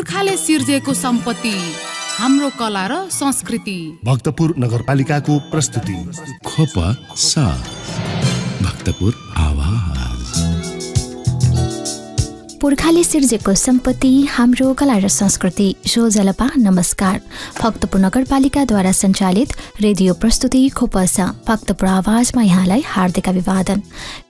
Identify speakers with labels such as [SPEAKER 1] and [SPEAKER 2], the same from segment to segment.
[SPEAKER 1] पुर्खाले सिर्जेको सम्पत्ति हाम्रो कला र संस्कृति।
[SPEAKER 2] भक्तपुर नगरपालिकाको प्रस्तुति
[SPEAKER 3] खोप साथ भक्तपुर आवाज।
[SPEAKER 4] पुर्खाले सिर्जेको सम्पत्ति हाम्रो कला र संस्कृति। सोझलपा नमस्कार। भक्तपुर नगरपालिकाद्वारा सञ्चालित रेडियो प्रस्तुति खोपस भक्तपुर आवाजमा यहाँलाई हार्दिक अभिवादन।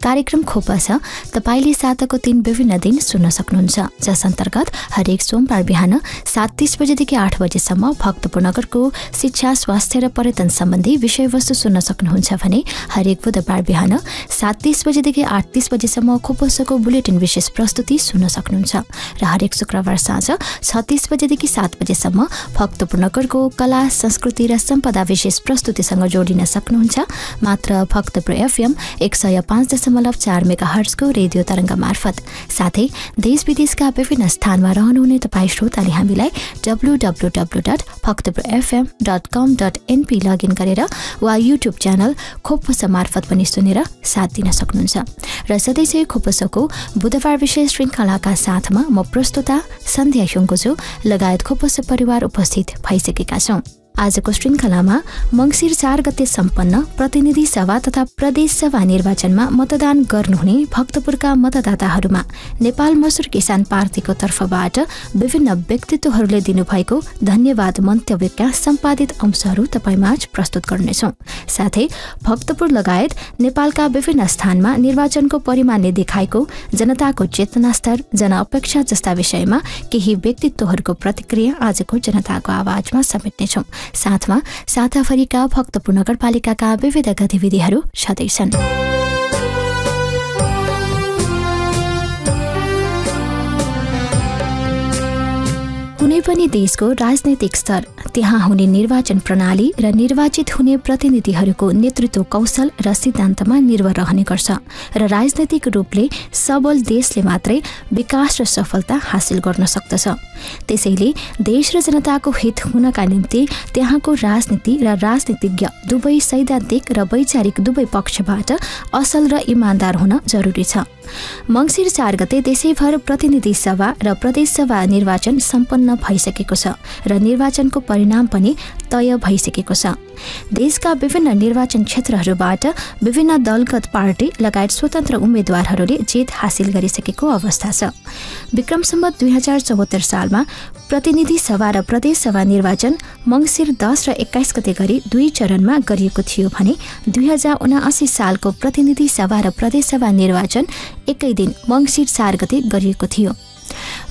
[SPEAKER 4] कार्यक्रम खोपस तपाईले साताको 3 विभिन्न दिन सुन्न सक्नुहुन्छ, जस अन्तर्गत हरेक सोमबार बिहान 7:30 बजेदेखि 8 बजेसम्म भक्तपुर नगरको शिक्षा, स्वास्थ्य र पर्यटन सम्बन्धी विषयवस्तु सुन्न सक्नुहुन्छ भने हरेक बुधबार बिहान 7:30 बजेदेखि 8:30 बजेसम्म खोपसको बुलेटिन विशेष प्रस्तुति सुन्न सक्नुहुन्छ र हरेक शुक्रबार साँझ 6:30 बजेदेखि 7 बजेसम्म भक्तपुर नगरको कला, संस्कृति र सम्पदा विशेष प्रस्तुतिसँग जोडिन सक्नुहुन्छ मात्र भक्तपुर FM 105.4 मेगाहर्जको रेडियो तरङ्ग मार्फत। साथै देश विदेशका विभिन्न स्थानमा रहनुहुने तपाईँ श्रोताले हामीलाई www.bhaktapurfm.com.np लगइन गरेर वा युट्युब च्यानल खोपस मार्फत पनि सुनेर साथ दिन सक्नुहुन्छ। र सधैँ खोपसको बुधबार विशेष श्रृङ्खलाका साथमा म प्रस्तुता सन्ध्या छु लगायत खोपस परिवार उपस्थित भइसकेका छौं। आजको श्रृङ्खलामा मङ्सिर 4 गते सम्पन्न प्रतिनिधि सभा तथा प्रदेश सभा निर्वाचनमा मतदान गर्नुहुने भक्तपुरका मतदाताहरूमा नेपाल मजदुर किसान पार्टीको तर्फबाट विभिन्न व्यक्तित्वहरूले दिनुभएको धन्यवाद मन्तव्यका सम्पादित अंशहरू तपाईमाझ प्रस्तुत गर्नेछौं। साथै भक्तपुर लगायत नेपालका विभिन्न स्थानमा निर्वाचनको परिमाणले देखाएको जनताको चेतना स्तर, जनअपेक्षा जस्ता विषयमा केही व्यक्तित्वहरूको प्रतिक्रिया आजको जनताको आवाजमा समेट्नेछौं। साथमा साताभरिका भक्तपुर नगरपालिकाका विविध गतिविधिहरू छँदैछन्। कुनै पनि देशको राजनैतिक स्तर, त्यहाँ हुने निर्वाचन प्रणाली र निर्वाचित हुने प्रतिनिधिहरूको नेतृत्व कौशल र सिद्धान्तमा निर्भर रहने गर्छ र राजनैतिक रूपले सबल देशले मात्रै विकास र सफलता हासिल गर्न सक्दछ। त्यसैले देश र जनताको हित हुनका निम्ति त्यहाँको राजनीति र राजनीतिज्ञ दुवै सैद्धान्तिक र वैचारिक दुवै पक्षबाट असल र इमानदार हुन जरुरी छ। मङ्सिर 4 गते देशैभर प्रतिनिधि सभा र प्रदेश सभा निर्वाचन सम्पन्न भइसकेको छ र निर्वाचनको परिणाम पनि तय भइसकेको छ। देशका विभिन्न निर्वाचन क्षेत्रहरूबाट विभिन्न दलगत पार्टी लगायत स्वतन्त्र उम्मेद्वारहरूले जित हासिल गरिसकेको अवस्था छ। विक्रम सम्वत 2074 सालमा प्रतिनिधि सभा र प्रदेश सभा निर्वाचन मङ्सिर 10 र 21 गते गरी 2 चरणमा गरिएको थियो भने 2079 सालको प्रतिनिधि सभा र प्रदेश सभा निर्वाचन एकै दिन मङ्सिर 4 गते गरिएको थियो।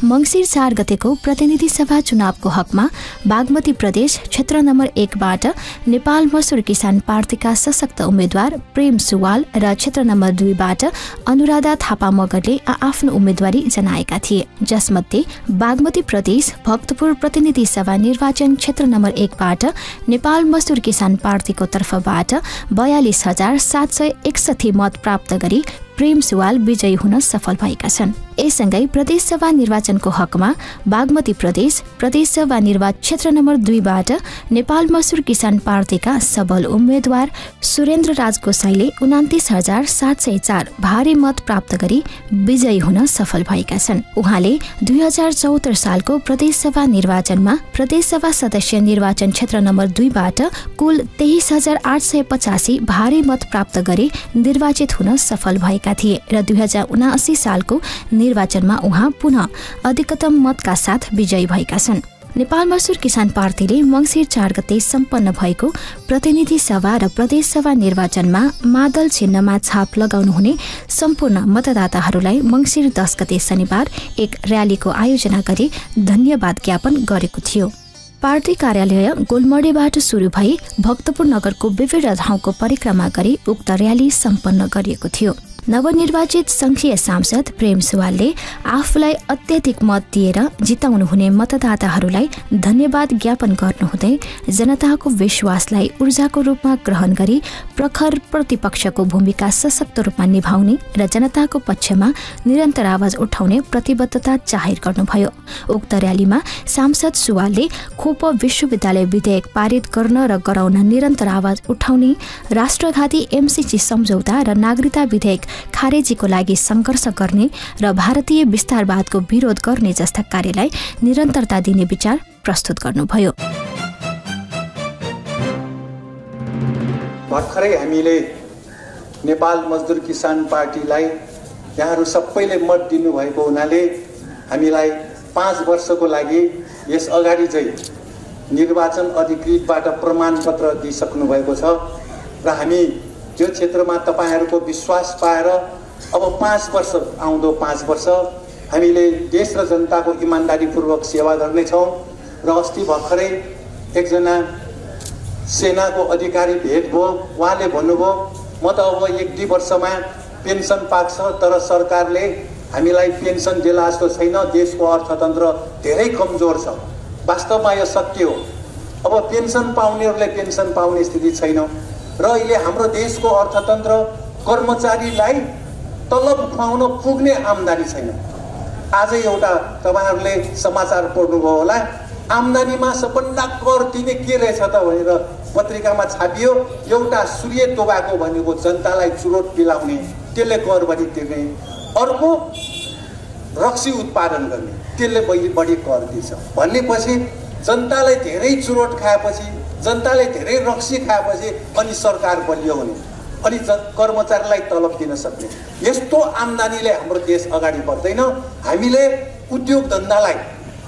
[SPEAKER 4] मङ्सिर 4 गतेको प्रतिनिधि सभा चुनावको हकमा बागमती प्रदेश क्षेत्र नम्बर 1 बाट नेपाल मजदुर किसान पार्टीका सशक्त उम्मेद्वार प्रेम सुवाल र क्षेत्र नम्बर 2 बाट अनुराधा थापा मगरले आफ्नो उम्मेदवारी जनाएका थिए, जसमध्ये बागमती प्रदेश भक्तपुर प्रतिनिधि सभा निर्वाचन क्षेत्र नम्बर 1 बाट नेपाल मजदुर किसान पार्टीको तर्फबाट 42,761 मत प्राप्त गरी प्रेम सुवाल विजयी हुन सफल भएका छन्। यससँगै प्रदेश सभा निर्वाचनको हकमा बागमती प्रदेश सभा निर्वाचन क्षेत्र नम्बर 2 बाट नेपाल मजदुर किसान पार्टीका सबल उम्मेद्वार सुरेन्द्र राज गोसाईले 29,704 भारी मत प्राप्त गरी विजयी हुन सफल भएका छन्। उहाँले 2074 सालको प्रदेश सभा निर्वाचनमा प्रदेश सभा सदस्य निर्वाचन क्षेत्र नम्बर 2 बाट कुल 23,885 भारी मत प्राप्त गरी निर्वाचित हुन सफल भएका थिए र 2079 सालको निर्वाचनमा उहाँ पुनः अधिकतम मतका साथ विजयी भएका छन्। नेपाल मजदुर किसान पार्टीले मङ्सिर 4 गते सम्पन्न भएको प्रतिनिधि सभा र प्रदेश सभा निर्वाचनमा मादल चिन्हमा छाप लगाउनुहुने सम्पूर्ण मतदाताहरूलाई मङ्सिर 10 गते शनिबार एक र्यालीको आयोजना गरी धन्यवाद ज्ञापन गरेको थियो। पार्टी कार्यालय गोलमडेबाट सुरु भई भक्तपुर नगरको विभिन्न ठाउँको परिक्रमा गरी उक्त र्याली सम्पन्न गरिएको थियो। नवनिर्वाचित संघीय सांसद प्रेम सुवालले आफूलाई अत्याधिक मत दिएर जिताउनुहुने मतदाताहरूलाई धन्यवाद ज्ञापन गर्नुहुँदै जनताको विश्वासलाई ऊर्जाको रूपमा ग्रहण गरी प्रखर प्रतिपक्षको भूमिका सशक्त रूपमा निभाउने र जनताको पक्षमा निरन्तर आवाज उठाउने प्रतिबद्धता जाहेर गर्नुभयो। उक्त र्यालीमा सांसद सुवालले खोप विश्वविद्यालय विधेयक पारित गर्न र गराउन निरन्तर आवाज उठाउने, राष्ट्रघाती MCC सम्झौता र नागरिकता विधेयक खारेजीको लागि सङ्घर्ष गर्ने र भारतीय विस्तारवादको विरोध गर्ने जस्ता कार्यलाई निरन्तरता दिने विचार प्रस्तुत गर्नुभयो।
[SPEAKER 5] भर्खरै हामीले नेपाल मजदुर किसान पार्टीलाई यहाँहरू सबैले मत दिनुभएको हुनाले हामीलाई 5 वर्षको लागि यस अगाडि चाहिँ निर्वाचन अधिकृतबाट प्रमाणपत्र दिइसक्नु भएको छ र हामी यो क्षेत्रमा तपाईहरूको विश्वास पाएर अब 5 वर्ष आउँदो 5 वर्ष हामीले देश र जनताको इमानदारीपूर्वक सेवा गर्नेछौँ। र अस्ति भर्खरै एकजना सेनाको अधिकारी भेट भयो, उहाँले भन्नुभयो म त अब 1-2 वर्षमा पेन्सन पाक्छ, तर सरकारले हामीलाई पेन्सन देला जस्तो छैन, देशको अर्थतन्त्र धेरै कमजोर छ। वास्तवमा यो सत्य हो। अब पेन्सन पाउनेहरूले पेन्सन पाउने स्थिति छैन र अहिले हाम्रो देशको अर्थतन्त्र कर्मचारीलाई तलब खुवाउन पुग्ने आम्दानी छैन। आज एउटा तपाईहरुले समाचार पढ्नुभयो होला, आम्दानीमा सबभन्दा कर दिने के रहेछ त भनेर पत्रिकामा छापियो। एउटा सूर्य तोबाको भनेको जनतालाई चुरोट पिलाउने, त्यसले कर बढी तिर्ने, अर्को रक्सी उत्पादन गर्ने, त्यसले बढी कर दिन्छ भनेपछि जनतालाई धेरै चुरोट खाएपछि, जनताले धेरै रक्सी खाएपछि अनि सरकार बलियो हुने, अनि कर्मचारीलाई तलब दिन सक्ने, यस्तो आम्दानीले हाम्रो देश अगाडि बढ्दैन। हामीले उद्योग धन्दालाई,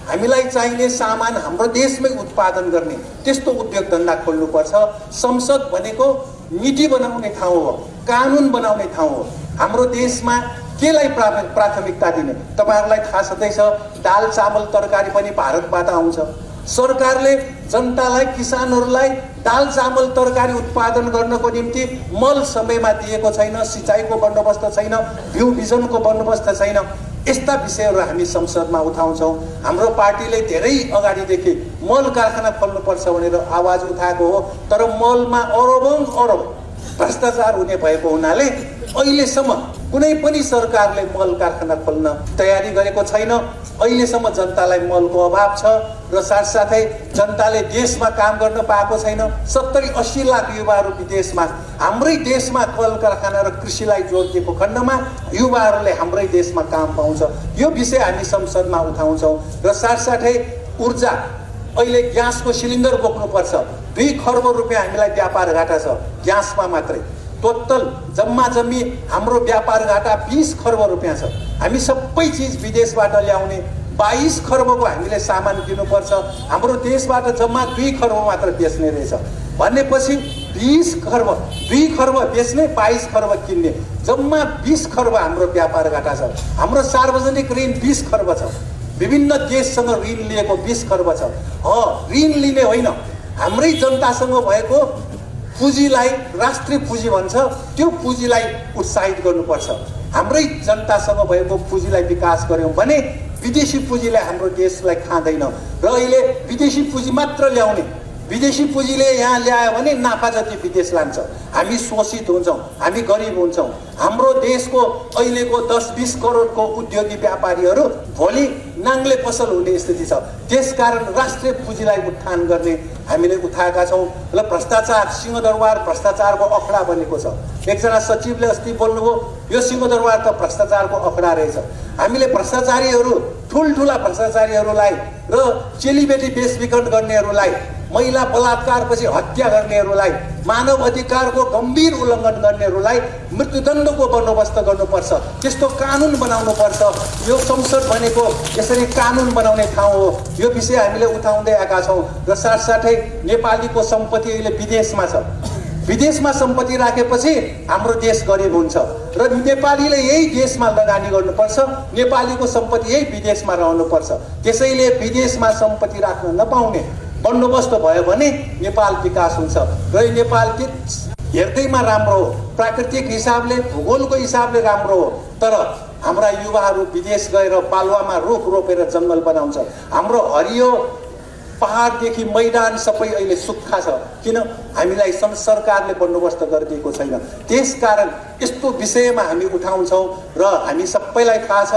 [SPEAKER 5] हामीलाई चाहिने सामान हाम्रो देशमै उत्पादन गर्ने त्यस्तो उद्योग धन्दा खोल्नुपर्छ। संसद भनेको नीति बनाउने ठाउँ हो, कानुन बनाउने ठाउँ हो। हाम्रो देशमा केलाई प्राथमिकता दिने तपाईहरुलाई थाहा छँदैछ। दाल चामल तरकारी पनि भारतबाट आउँछ। सरकारले जनतालाई, किसानहरूलाई दाल चामल तरकारी उत्पादन गर्नको निम्ति मल समयमा दिएको छैन, सिँचाइको बन्दोबस्त छैन, बिउ बिजनको बन्दोबस्त छैन। यस्ता विषयहरू हामी संसदमा उठाउँछौँ। हाम्रो पार्टीले धेरै अगाडिदेखि मल कारखाना खोल्नुपर्छ भनेर आवाज उठाएको हो, तर मलमा अरबौं अरब भ्रष्टाचार हुने भएको हुनाले अहिलेसम्म कुनै पनि सरकारले मल कारखाना खोल्न तयारी गरेको छैन। अहिलेसम्म जनतालाई मलको अभाव छ र साथसाथै जनताले देशमा काम गर्न पाएको छैन। 70-80 लाख युवाहरू विदेशमा, हाम्रै देशमा कल कारखाना र कृषिलाई जोडिएको खण्डमा युवाहरूले हाम्रै देशमा काम पाउँछ। यो विषय हामी संसदमा उठाउँछौँ। र साथसाथै ऊर्जा, अहिले ग्यासको सिलिन्डर बोक्नुपर्छ, 2 खर्ब रुपियाँ हामीलाई व्यापार घाटा छ ग्यासमा मात्रै। टोटल जम्मा जम्मी हाम्रो व्यापार घाटा 20 खर्ब रुपियाँ छ। हामी सबै चिज विदेशबाट ल्याउने, 22 खर्बको हामीले सामान किन्नुपर्छ। हाम्रो देशबाट जम्मा 2 खर्ब मात्र बेच्ने रहेछ भनेपछि 20 खर्ब, 2 खर्ब बेच्ने, 22 खर्ब किन्ने, जम्मा 20 खर्ब हाम्रो व्यापार घाटा छ। हाम्रो सार्वजनिक ऋण 20 खर्ब छ। विभिन्न देशसँग ऋण लिएको 20 खर्ब छ। ऋण लिने होइन, हाम्रै जनतासँग भएको पुँजीलाई राष्ट्रिय पुँजी भन्छ, त्यो पुँजीलाई उत्साहित गर्नुपर्छ। हाम्रै जनतासँग भएको पुँजीलाई विकास गर्यौँ भने विदेशी पुँजीले हाम्रो देशलाई खाँदैन। र अहिले विदेशी पुँजी मात्र ल्याउने, विदेशी पुँजीले यहाँ ल्यायो भने नाफा जति विदेश लान्छ। हामी शोषित हुन्छौँ, हामी गरिब हुन्छौँ। हाम्रो देशको अहिलेको 10-20 करोडको उद्योगी व्यापारीहरू भोलि नाङ्ले पसल हुने स्थिति छ। त्यसकारण राष्ट्रिय पुँजीलाई उत्थान गर्ने हामीले उठाएका छौँ। र भ्रष्टाचार, सिंहदरबार भ्रष्टाचारको अखडा बनेको छ। एकजना सचिवले अस्ति बोल्नुभयो, यो सिंहदरबार त भ्रष्टाचारको अखडा रहेछ। हामीले भ्रष्टाचारीहरू, ठुल्ठुला भ्रष्टाचारीहरूलाई र चेलीबेटी बेचबिखन गर्नेहरूलाई, महिला बलात्कारपछि हत्या गर्नेहरूलाई, मानव अधिकारको गम्भीर उल्लङ्घन गर्नेहरूलाई मृत्युदण्डको बन्दोबस्त गर्नुपर्छ। त्यस्तो कानुन बनाउनुपर्छ। यो संसद भनेको यसरी कानुन बनाउने ठाउँ हो। यो विषय हामीले उठाउँदै आएका छौँ। र साथसाथै नेपालीको सम्पत्ति अहिले विदेशमा छ। विदेशमा सम्पत्ति राखेपछि हाम्रो देश गरिब हुन्छ र नेपालीले यही देशमा लगानी गर्नुपर्छ। नेपालीको सम्पत्ति यही विदेशमा रहनुपर्छ। त्यसैले विदेशमा सम्पत्ति राख्न नपाउने बन्दोबस्त भयो भने नेपाल विकास हुन्छ। र नेपाल हेर्दैमा राम्रो हो, प्राकृतिक हिसाबले, भूगोलको हिसाबले राम्रो हो, तर हाम्रा युवाहरू विदेश गएर बालुवामा रुख रोपेर जङ्गल बनाउँछ। हाम्रो हरियो पहाडदेखि मैदान सबै अहिले सुक्खा छ। किन? हामीलाई सरकारले बन्दोबस्त गरिदिएको छैन। त्यसकारण यस्तो विषयमा हामी उठाउँछौँ। र हामी सबैलाई थाहा छ,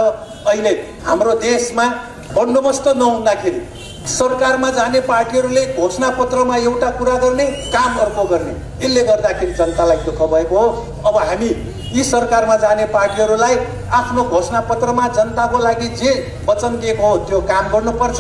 [SPEAKER 5] अहिले हाम्रो देशमा बन्दोबस्त नहुँदाखेरि सरकारमा जाने पार्टीहरूले घोषणा पत्रमा एउटा कुरा गर्ने, काम अर्को गर्ने, यसले गर्दाखेरि जनतालाई दुःख भएको हो। अब हामी यी सरकारमा जाने पार्टीहरूलाई आफ्नो घोषणापत्रमा जनताको लागि जे वचन दिएको हो त्यो काम गर्नुपर्छ,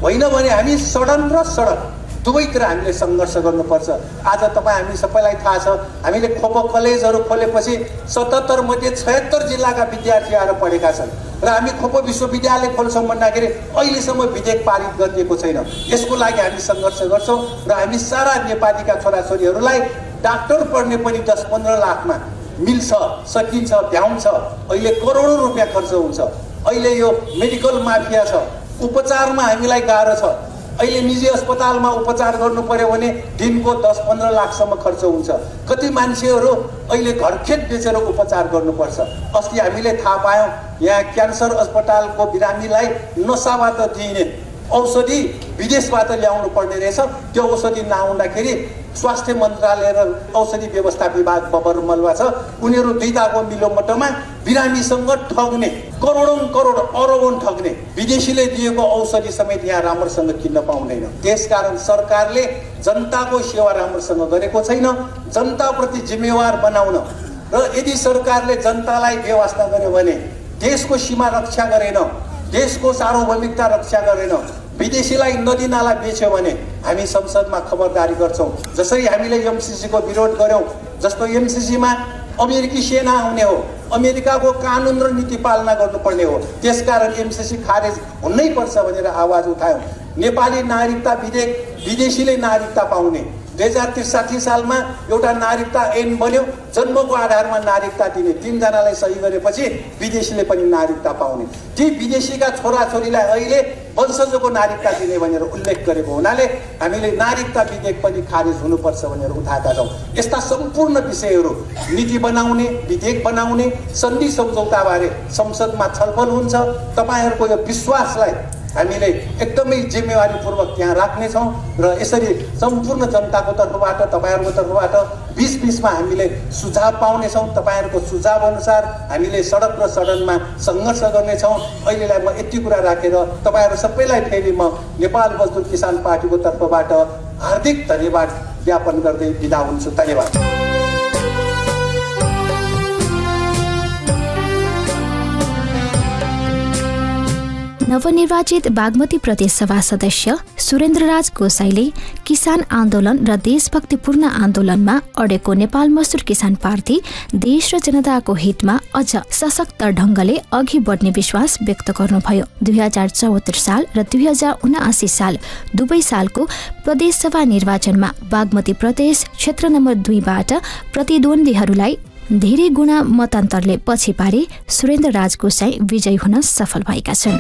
[SPEAKER 5] होइन भने हामी सडन र सडक दुवैतिर हामीले सङ्घर्ष गर्नुपर्छ। आज हामी सबैलाई थाहा छ, हामीले खोपो कलेजहरू खोलेपछि 77 मध्ये 76 जिल्लाका विद्यार्थी आएर पढेका छन् र हामी खोपो विश्वविद्यालय खोल्छौँ भन्दाखेरि अहिलेसम्म विधेयक पारित गरिएको छैन। यसको लागि हामी सङ्घर्ष गर्छौँ र हामी सारा नेपालीका छोराछोरीहरूलाई डाक्टर पढ्ने पनि 10-15 लाखमा मिल्छ, सकिन्छ, भ्याउँछ। अहिले करोडौँ रुपियाँ खर्च हुन्छ। अहिले यो मेडिकल माफिया छ, उपचारमा हामीलाई गाह्रो छ। अहिले निजी अस्पतालमा उपचार गर्नु पर्यो भने दिनको 10-15 लाखसम्म खर्च हुन्छ। कति मान्छेहरू अहिले घरखेत बेचेर उपचार गर्नुपर्छ। अस्ति हामीले थाहा पायौँ यहाँ क्यान्सर अस्पतालको बिरामीलाई नसाबाट दिइने औषधि विदेशबाट ल्याउनु पर्ने रहेछ। त्यो औषधि नआउँदाखेरि स्वास्थ्य मन्त्रालय र औषधि व्यवस्था विभाग बबरमलमा छ, उनीहरू दुईटाको मिलोमटोमा बिरामीसँग ठग्ने, करोडौँ करोड अरबौँ ठग्ने, विदेशीले दिएको औषधि समेत यहाँ राम्रोसँग किन्न पाउँदैन। त्यसकारण सरकारले जनताको सेवा राम्रोसँग गरेको छैन। जनताप्रति जिम्मेवार बनाउन र यदि सरकारले जनतालाई बेवास्ता गर्यो भने, देशको सीमा रक्षा गरेन, देशको सार्वभौमिकता रक्षा गरेन, विदेशीलाई नदी नाला बेच्यो भने हामी संसदमा खबरदारी गर्छौँ। जसरी हामीले एमसीसीको विरोध गऱ्यौँ, जस्तो एमसीसीमा अमेरिकी सेना आउने हो, अमेरिकाको कानुन र नीति पालना गर्नुपर्ने हो, त्यसकारण एमसीसी खारेज हुनै पर्छ भनेर आवाज उठायौँ। नेपाली नागरिकता विधेयक विदेशीले नागरिकता पाउने, 2063 सालमा एउटा नागरिकता ऐन बन्यो, जन्मको आधारमा नागरिकता दिने, 3 जनालाई सही गरेपछि विदेशीले पनि नागरिकता पाउने। ती विदेशीका छोराछोरीलाई अहिले वंशजको नागरिकता दिने भनेर उल्लेख गरेको हुनाले हामीले नागरिकता विधेयक पनि खारेज हुनुपर्छ भनेर उठाएका छौँ। यस्ता सम्पूर्ण विषयहरू नीति बनाउने, विधेयक बनाउने, सन्धि सम्झौताबारे संसदमा छलफल हुन्छ। तपाईँहरूको यो विश्वासलाई हामीले एकदमै जिम्मेवारीपूर्वक त्यहाँ राख्नेछौँ र यसरी सम्पूर्ण जनताको तर्फबाट, तपाईँहरूको तर्फबाट बीच-बीचमा हामीले सुझाव पाउनेछौँ। तपाईँहरूको सुझाव अनुसार हामीले सडक र सदनमा सङ्घर्ष गर्नेछौँ। अहिलेलाई म यति कुरा राखेर तपाईँहरू सबैलाई फेरि म नेपाल मजदुर किसान पार्टीको तर्फबाट हार्दिक धन्यवाद ज्ञापन गर्दै बिदा हुन्छु। धन्यवाद।
[SPEAKER 4] नवनिर्वाचित बागमती प्रदेश सभा सदस्य सुरेन्द्रराज गोसाईले किसान आन्दोलन र देशभक्तिपूर्ण आन्दोलनमा अडेको नेपाल मजदुर किसान पार्टी देश र जनताको हितमा अझ सशक्त ढङ्गले अघि बढ्ने विश्वास व्यक्त गर्नुभयो। 2074 साल र 2079 साल दुवै सालको प्रदेश सभा निर्वाचनमा बागमती प्रदेश क्षेत्र नम्बर 2बाट प्रतिद्वन्द्वीहरूलाई धेरै गुणा मतान्तरले पछि पारी सुरेन्द्रराज गोसाई विजयी हुन सफल भएका छन्।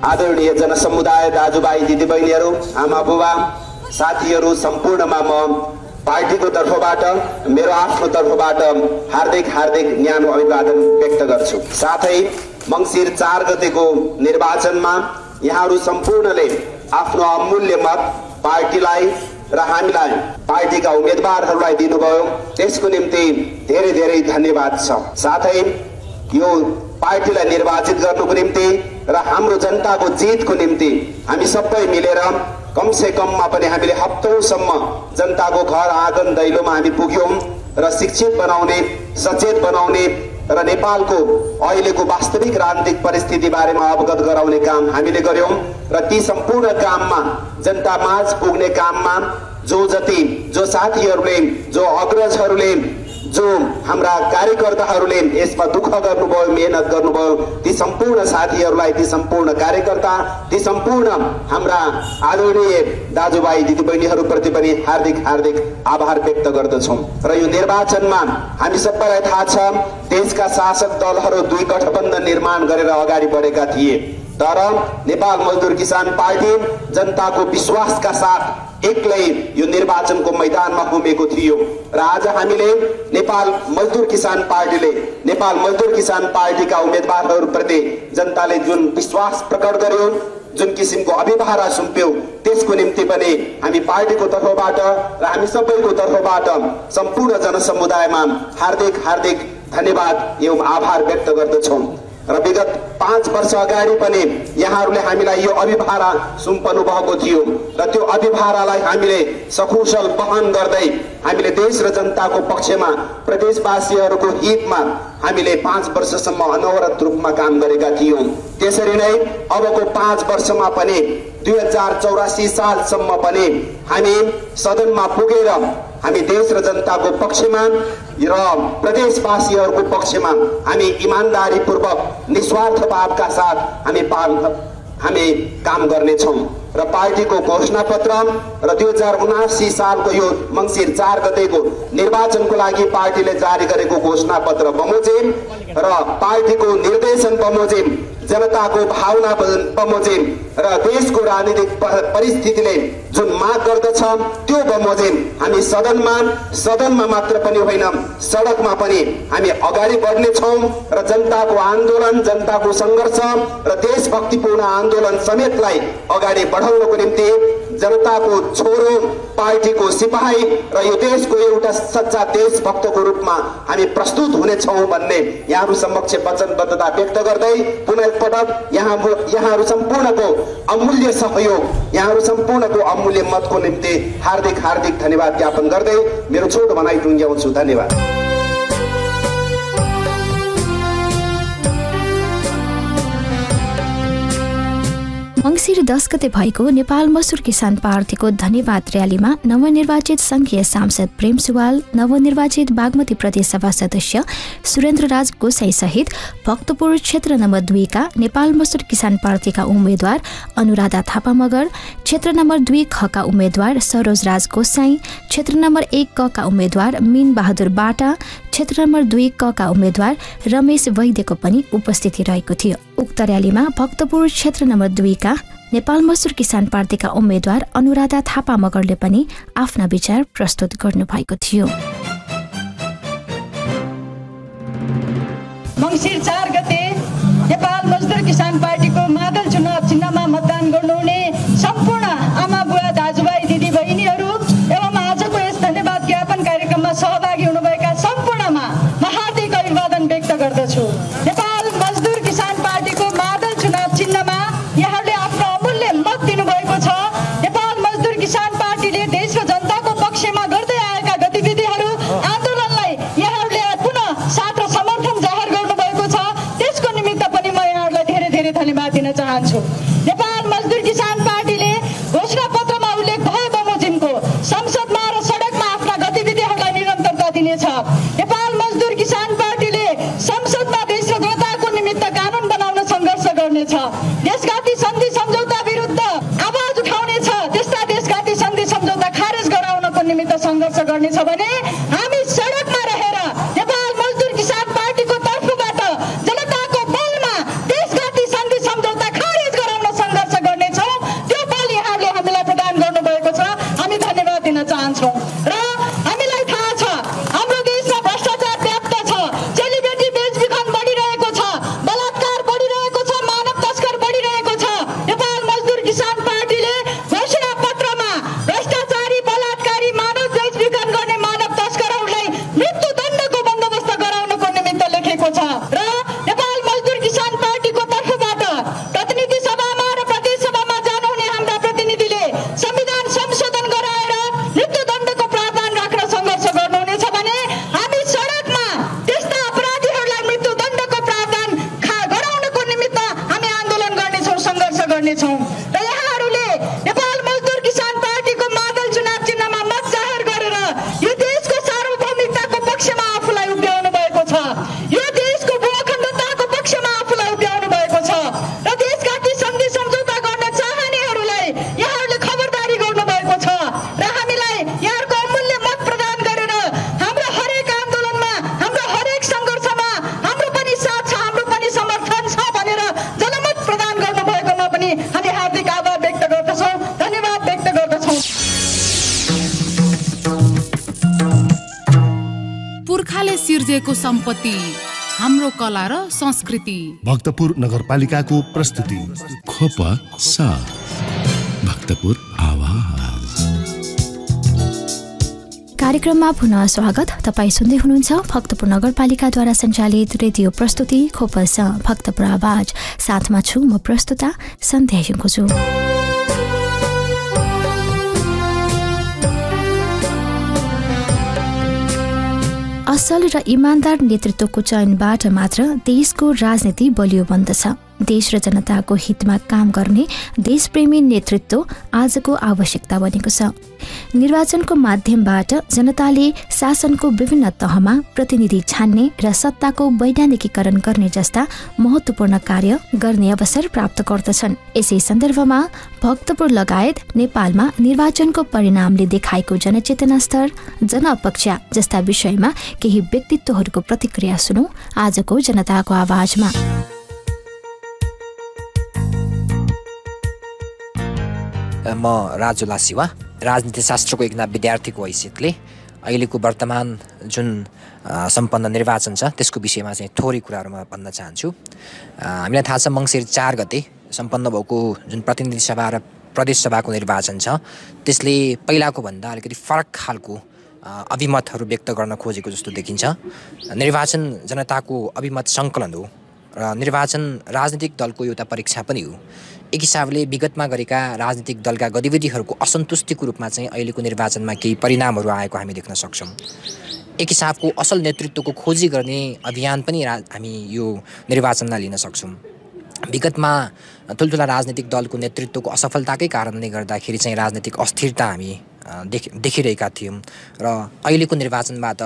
[SPEAKER 6] आदरणीय जनसमुदाय, दाजुभाइ दिदीबहिनीहरू, आमा बुबा, साथीहरू, सम्पूर्णमा म पार्टीको तर्फबाट, मेरो आफ्नो तर्फबाट हार्दिक हार्दिक न्यानो अभिवादन व्यक्त गर्छु। साथै मङ्सिर 4 गतेको निर्वाचनमा यहाँहरू सम्पूर्णले आफ्नो अमूल्य मत पार्टीलाई र हामीलाई, पार्टीका उम्मेदवारहरूलाई दिनुभयो, त्यसको निम्ति धेरै धेरै धन्यवाद छ। साथै यो पार्टीलाई निर्वाचित गर्नुको निम्ति र हाम्रो जनताको जितको निम्ति हामी सबै मिलेर कमसे कममा पनि हामीले हप्तौँसम्म जनताको घर आँगन दैलोमा हामी पुग्यौँ र शिक्षित बनाउने, सचेत बनाउने र नेपालको अहिलेको वास्तविक राजनीतिक परिस्थिति बारेमा अवगत गराउने काम हामीले गर्यौँ र ती सम्पूर्ण काममा, जनता माझ पुग्ने काममा जो साथीहरूले, जो अग्रजहरूले, जो हाम्रा कार्यकर्ताहरूले यसमा दुःख गर्नुभयो, मेहनत गर्नुभयो, ती सम्पूर्ण साथीहरूलाई, ती सम्पूर्ण कार्यकर्ता, ती सम्पूर्ण हाम्रा आदरणीय दाजुभाइ दिदीबहिनीहरूप्रति पनि हार्दिक हार्दिक आभार व्यक्त गर्दछौँ। र यो निर्वाचनमा हामी सबैलाई थाहा छ, देशका शासक दलहरू 2 गठबन्धन निर्माण गरेर अगाडि बढेका थिए, तर नेपाल मजदुर किसान पार्टी जनताको विश्वासका साथ एक्लै यो निर्वाचनको मैदानमा घुमेको थियो र आज हामीले नेपाल मजदुर किसान पार्टीले, नेपाल मजदुर किसान पार्टीका उम्मेदवारहरूप्रति जनताले जुन विश्वास प्रकट गर्यो, जुन किसिमको अभिभारा सुम्प्यो, त्यसको निम्ति पनि हामी पार्टीको तर्फबाट र हामी सबैको तर्फबाट सम्पूर्ण जनसमुदायमा हार्दिक हार्दिक धन्यवाद एवं आभार व्यक्त गर्दछौँ। र विगत 5 वर्ष अगाडि पनि यहाँहरूले हामीलाई यो अभिभारा सुम्पनु भएको थियो र त्यो अभिभारालाई हामीले सकुशल वहन गर्दै हामीले देश र जनताको पक्षमा प्रदेशवासीहरूको हितमा हामीले 5 वर्षसम्म अनवरत रूपमा काम गरेका थियौं। त्यसरी नै अबको 5 वर्षमा पनि 2084 सालसम्म पनि हामी सदनमा पुगेर हामी देश र जनताको पक्षमा र प्रदेशवासीहरूको पक्षमा हामी इमानदारीपूर्वक निस्वार्थ भावका साथ हामी काम गर्नेछौँ र पार्टीको घोषणा पत्र र 2079 सालको यो मङ्सिर 4 गतेको निर्वाचनको लागि पार्टीले जारी गरेको घोषणा पत्र बमोजिम र पार्टीको निर्देशन बमोजिम, जनताको भावना बमोजिम र देशको राजनीतिक परिस्थितिले जुन माग गर्दछ त्यो बमोजिम हामी सदनमा मात्र पनि होइन सडकमा पनि हामी अगाडि बढ्नेछौँ र जनताको आन्दोलन, जनताको सङ्घर्ष र देशभक्तिपूर्ण आन्दोलन समेतलाई अगाडि बढाउनको निम्ति जनताको छोरो, पार्टीको सिपाही र यो देशको एउटा सच्चा देशभक्तको रूपमा हामी प्रस्तुत हुनेछौँ भन्ने यहाँहरू समक्ष वचनबद्धता व्यक्त गर्दै पुनः एकपटक यहाँहरू सम्पूर्णको अमूल्य सहयोग, यहाँहरू सम्पूर्णको अमूल्य मतको निम्ति हार्दिक धन्यवाद ज्ञापन गर्दै मेरो छोटो भनाइ टुङ्ग्याउँछु। धन्यवाद।
[SPEAKER 4] मङ्सिर 10 गते भएको नेपाल मजदुर किसान पार्टीको धन्यवाद र्यालीमा नवनिर्वाचित संघीय सांसद प्रेम सुवाल, नवनिर्वाचित बागमती प्रदेश सभा सदस्य सुरेन्द्रराज गोसाई सहित भक्तपुर क्षेत्र नम्बर 2 का नेपाल मजदुर किसान पार्टीका उम्मेद्वार अनुराधा थापा मगर, क्षेत्र नम्बर 2 ख का उम्मेद्वार सरोजराज गोसाई, क्षेत्र नम्बर 1 क का उम्मेद्वार मीन बहादुर बाटा, क्षेत्र नम्बर 2 क का उम्मेद्वार रमेश वैद्यको पनि उपस्थिति रहेको थियो। उक्त र्यालीमा भक्तपुर क्षेत्र नम्बर 2 का नेपाल मजदुर किसान पार्टीका उम्मेद्वार अनुराधा थापा मगरले पनि आफ्ना विचार प्रस्तुत गर्नुभएको थियो।
[SPEAKER 7] मङ्सिर 4 गते नेपाल मजदुर किसान पार्टीको मादल चुनाव चिन्हमा मतदान गर्नुहुने सम्पूर्ण आमा बुवा दाजुभाइ दिदी बहिनीहरू एवं आजको यस धन्यवाद ज्ञापन कार्यक्रममा सहभागी हुनुभएका सम्पूर्णमा म हार्दिक अभिवादन व्यक्त गर्दछु। नेपाल मजदुर किसान पार्टीको मादल चुनाव चिन्हमा यहाँहरूले आफ्नो अमूल्य मत दिनुभएको छ। नेपाल मजदुर किसान पार्टीले देश र जनताको पक्षमा गर्दै आएका गतिविधिहरू, आन्दोलनलाई यहाँहरूले पुनः साथ र समर्थन जाहेर गर्नुभएको छ। त्यसको निमित्त पनि म यहाँहरूलाई धेरै धन्यवाद दिन चाहन्छु। नेपाल मजदुर किसान पार्टीले घोषणा पत्रमा उल्लेख भए बमोजिमको संसदमा र सडकमा आफ्ना गतिविधिहरूलाई निरन्तरता दिनेछ। नेपाल मजदुर किसान पार्टीले संसदमा देश र जनताको निमित्त कानुन बनाउन सङ्घर्ष गर्नेछ। देशघाती सन्धि सम्झौता विरुद्ध आवाज उठाउनेछ। त्यस्ता देशघाती सन्धि सम्झौता खारेज गराउनको निमित्त सङ्घर्ष गर्नेछ भने हामी सडकमा रहेर नेपाल मजदुर किसान पार्टीको तर्फबाट जनताको बलमा देशघाती सन्धि सम्झौता खारेज गराउन सङ्घर्ष गर्नेछौँ। त्यो बल यहाँहरूले हामीलाई प्रदान गर्नुभएको छ। हामी धन्यवाद दिन चाहन्छौँ। र हामीलाई थाहा छ हाम्रो देशमा भ्रष्टाचार व्याप्त छ, चेलीबेटी बेचबिखन बढिरहेको छ, बलात्कार बढिरहेको छ, मानव तस्कर बढिरहेको छ। नेपाल मजदुर किसान पार्टीले घोषणा पत्रमा भ्रष्टाचारी, बलात्कारी, मानव बेचबिखन गर्ने मानव तस्करहरूलाई मृत्युदण्डको बन्दोबस्त गराउनको निमित्त लेखेको छ। र नेपाल मजदुर किसान पार्टीको तर्फबाट प्रतिनिधि सभामा र प्रदेश सभामा जानुहुने हाम्रा प्रतिनिधिले संविधान संशोधन गराएर मृत्युदण्डको प्रावधान राख्न सङ्घर्ष गर्नुहुनेछ भने हामी सडकमा त्यस्ता अपराधीहरूलाई मृत्युदण्डको प्रावधान गराउनको निमित्त हामी आन्दोलन गर्नेछौँ, सङ्घर्ष गर्नेछौँ। र यहाँहरूले नेपाल मजदुर किसान पार्टीको मादल चुनाव चिन्हमा मत जाहेर गरेर यो देशको सार्वभौमिकताको पक्षमा आफूलाई उभ्याउनु भएको छ, यो देशको भूखण्डताको पक्षमा आफूलाई उभ्याउनु भएको छ। र देशघाती सन्धि सम्झौता गर्न चाहनेहरूलाई यहाँहरूले खबरदारी गर्नुभएको छ। र हामीलाई यहाँहरूको अमूल्य मत प्रदान गरेर हाम्रो हरेक आन्दोलनमा, हाम्रो हरेक सङ्घर्षमा हाम्रो पनि साथ छ, हाम्रो पनि समर्थन छ भनेर जनमत प्रदान गर्नुभएकोमा पनि हामी हार्दिक आभार व्यक्त गर्दछौँ, धन्यवाद व्यक्त गर्दछौँ।
[SPEAKER 1] पुर्खाले सिर्जेको सम्पत्ति, हाम्रो कला र संस्कृति।
[SPEAKER 2] भक्तपुर नगरपालिकाको प्रस्तुति।
[SPEAKER 3] खोप साथ भक्तपुर आवाज।
[SPEAKER 4] कार्यक्रममा पुनः स्वागत। तपाईँ सुन्दै हुनुहुन्छ भक्तपुर नगरपालिकाद्वारा सञ्चालित रेडियो प्रस्तुति खोपस भक्तपुर आवाज। साथमा छु म प्रस्तुता सन्ध्या छु। असल र इमान्दार नेतृत्वको चयनबाट मात्र देशको राजनीति बलियो बन्दछ। देश र जनताको हितमा काम गर्ने देशप्रेमी नेतृत्व आजको आवश्यकता बनेको छ। निर्वाचनको माध्यमबाट जनताले शासनको विभिन्न तहमा प्रतिनिधि छान्ने र सत्ताको वैधानिकीकरण गर्ने जस्ता महत्त्वपूर्ण कार्य गर्ने अवसर प्राप्त गर्दछन्। यसै सन्दर्भमा भक्तपुर लगायत नेपालमा निर्वाचनको परिणामले देखाएको जनचेतना स्तर, जनअपेक्षा जस्ता विषयमा केही व्यक्तित्वहरूको प्रतिक्रिया सुनौ आजको जनताको आवाजमा।
[SPEAKER 8] म राजु लासिवा, राजनीति शास्त्रको एकजना विद्यार्थीको हैसियतले अहिलेको वर्तमान जुन सम्पन्न निर्वाचन छ त्यसको विषयमा चाहिँ थोरै कुराहरू म भन्न चाहन्छु। हामीलाई थाहा छ मङ्सिर 4 गते सम्पन्न भएको जुन प्रतिनिधि सभा र प्रदेश सभाको निर्वाचन छ त्यसले पहिलाको भन्दा अलिकति फरक खालको अभिमतहरू व्यक्त गर्न खोजेको जस्तो देखिन्छ। निर्वाचन जनताको अभिमत सङ्कलन हो र निर्वाचन राजनीतिक दलको एउटा परीक्षा पनि हो। एक हिसाबले विगतमा गरेका राजनीतिक दलका गतिविधिहरूको असन्तुष्टिको रूपमा चाहिँ अहिलेको निर्वाचनमा केही परिणामहरू आएको हामी देख्न सक्छौँ। एक हिसाबको असल नेतृत्वको खोजी गर्ने अभियान पनि हामी यो निर्वाचनलाई लिन सक्छौँ। विगतमा ठुल्ठुला राजनीतिक दलको नेतृत्वको असफलताकै कारणले गर्दाखेरि चाहिँ राजनीतिक अस्थिरता हामी देखिरहेका थियौँ र अहिलेको निर्वाचनबाट